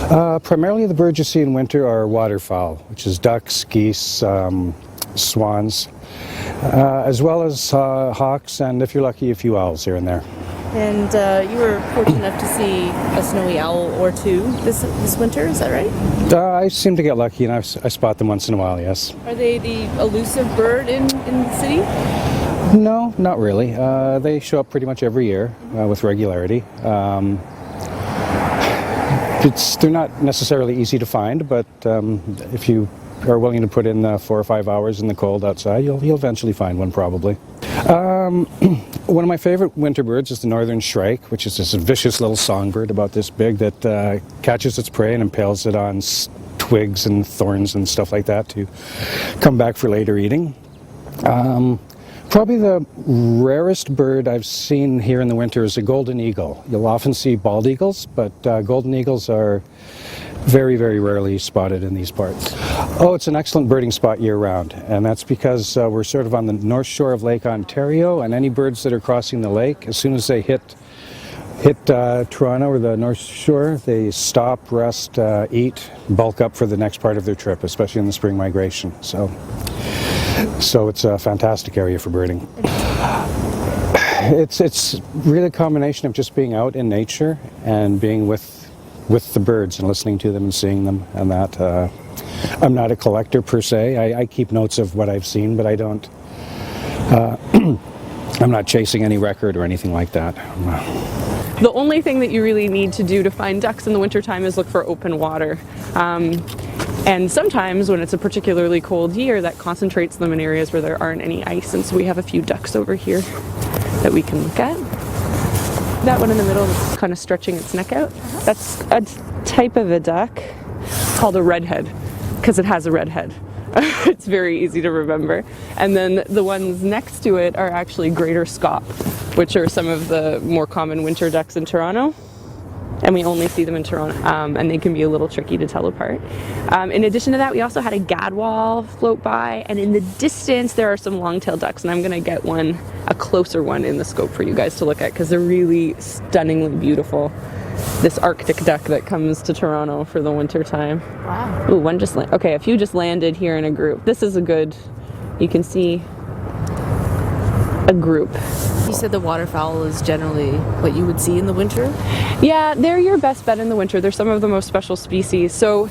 Primarily the birds you see in winter are waterfowl, which is ducks, geese, swans, as well as hawks, and if you're lucky, a few owls here and there. And you were fortunate enough to see a snowy owl or two this winter, is that right? I seem to get lucky, and I spot them once in a while, yes. Are they the elusive bird in the city? No, not really. They show up pretty much every year with regularity. They're not necessarily easy to find, but if you are willing to put in 4 or 5 hours in the cold outside, you'll eventually find one, probably. One of my favorite winter birds is the northern shrike, which is this vicious little songbird about this big that catches its prey and impales it on twigs and thorns and stuff like that to come back for later eating. Probably the rarest bird I've seen here in the winter is a golden eagle. You'll often see bald eagles, but golden eagles are very, very rarely spotted in these parts. Oh, it's an excellent birding spot year-round, and that's because we're sort of on the north shore of Lake Ontario, and any birds that are crossing the lake, as soon as they hit Toronto or the North Shore, they stop, rest, eat, bulk up for the next part of their trip, especially in the spring migration. So it's a fantastic area for birding. It's really a combination of just being out in nature and being with the birds and listening to them and seeing them, and that. I'm not a collector per se. I keep notes of what I've seen, but I don't. I'm not chasing any record or anything like that. The only thing that you really need to do to find ducks in the wintertime is look for open water. And sometimes when it's a particularly cold year, that concentrates them in areas where there aren't any ice. And so we have a few ducks over here that we can look at. That one in the middle is kind of stretching its neck out. That's a type of a duck called a redhead, because it has a red head. It's very easy to remember. And then the ones next to it are actually greater scaup, which are some of the more common winter ducks in Toronto. And we only see them in Toronto, and they can be a little tricky to tell apart. In addition to that, we also had a gadwall float by, and in the distance there are some longtail ducks, and I'm going to get a closer one in the scope for you guys to look at, because they're really stunningly beautiful. This Arctic duck that comes to Toronto for the winter time. Wow. Ooh, one just landed. Okay, a few just landed here in a group. This is a good, you can see a group. You said the waterfowl is generally what you would see in the winter? Yeah, they're your best bet in the winter. They're some of the most special species. So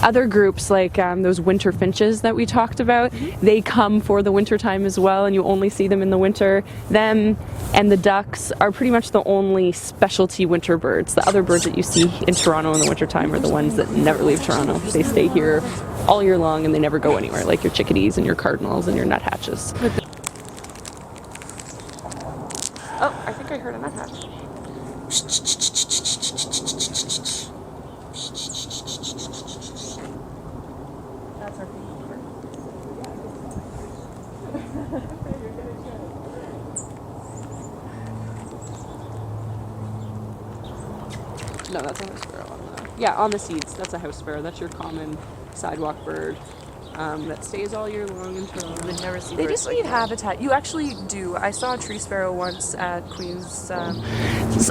other groups like those winter finches that we talked about, they come for the winter time as well, and you only see them in the winter. Them and the ducks are pretty much the only specialty winter birds. The other birds that you see in Toronto in the winter time are the ones that never leave Toronto. They stay here all year long and they never go anywhere, like your chickadees and your cardinals and your nuthatches. Oh, I think I heard a nuthatch. That's our favorite. No, that's a house sparrow on the seeds. That's a house sparrow. That's your common sidewalk bird. That stays all year long in Toronto. You would never see They birds just like need that. habitat. You actually do. I saw a tree sparrow once at Queen's.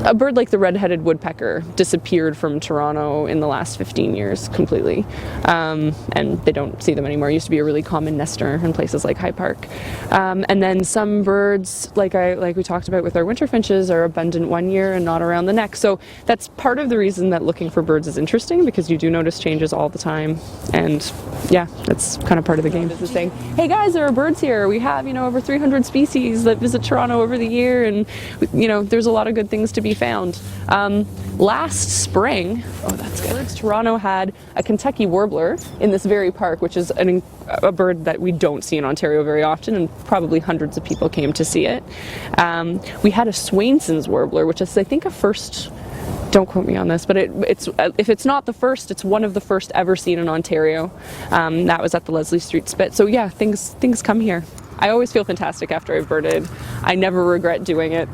A bird like the red-headed woodpecker disappeared from Toronto in the last 15 years completely, and they don't see them anymore. It used to be a really common nester in places like High Park. And then some birds, like we talked about with our winter finches, are abundant one year and not around the next. So that's part of the reason that looking for birds is interesting, because you do notice changes all the time. And yeah, that's kind of part of the game. Is saying, hey guys, there are birds here. We have, over 300 species that visit Toronto over the year, and there's a lot of good things to be found. Last spring, Toronto had a Kentucky warbler in this very park, which is a bird that we don't see in Ontario very often, and probably hundreds of people came to see it. We had a Swainson's warbler, which is, I think, a first. Don't quote me on this, but it's if it's not the first, it's one of the first ever seen in Ontario. That was at the Leslie Street Spit. So yeah, things come here. I always feel fantastic after I've birded. I never regret doing it.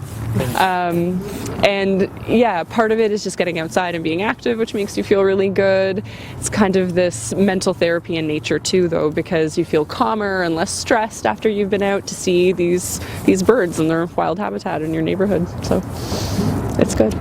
And yeah, part of it is just getting outside and being active, which makes you feel really good. It's kind of this mental therapy in nature too, though, because you feel calmer and less stressed after you've been out to see these birds in their wild habitat in your neighborhood. So it's good.